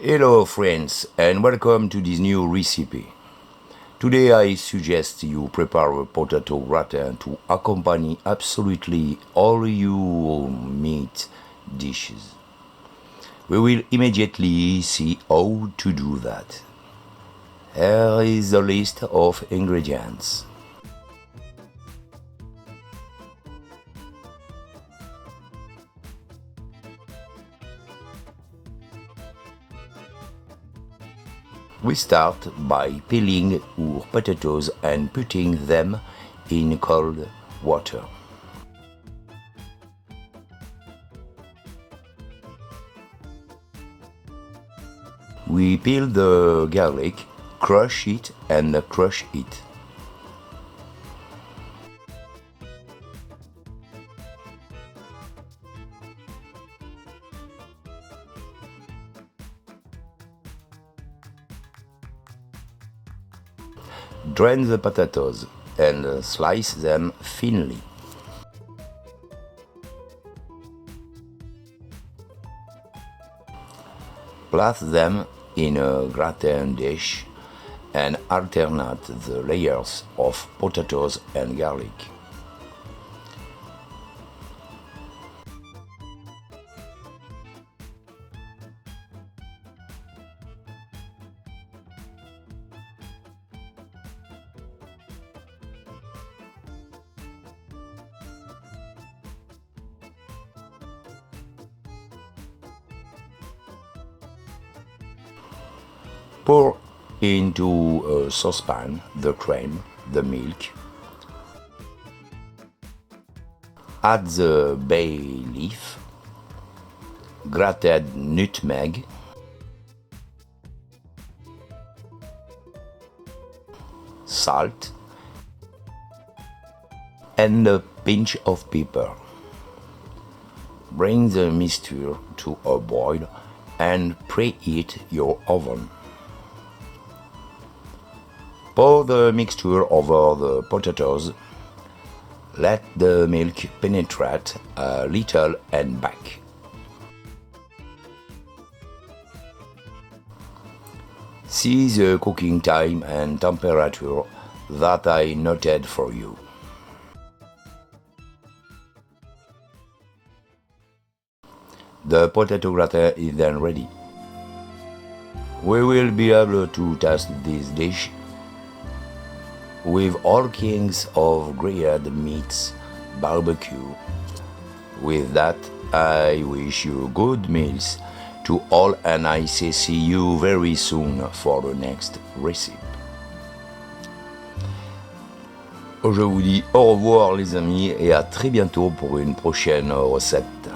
Hello friends and welcome to this new recipe. Today I suggest you prepare a potato gratin to accompany absolutely all your meat dishes. We will immediately see how to do that. Here is the list of ingredients. We start by peeling our potatoes and putting them in cold water. We peel the garlic, crush it and crush it. Drain the potatoes and slice them thinly. Place them in a gratin dish and alternate the layers of potatoes and garlic. Pour into a saucepan the cream, the milk. Add the bay leaf, grated nutmeg, salt, and a pinch of pepper. Bring the mixture to a boil and preheat your oven. Pour the mixture over the potatoes. Let the milk penetrate a little and back. See the cooking time and temperature that I noted for you. The potato gratin is then ready. We will be able to taste this dish with all kinds of grilled meats, barbecue. With that, I wish you good meals to all and I say see you very soon for the next recipe. Je vous dis au revoir les amis et à très bientôt pour une prochaine recette.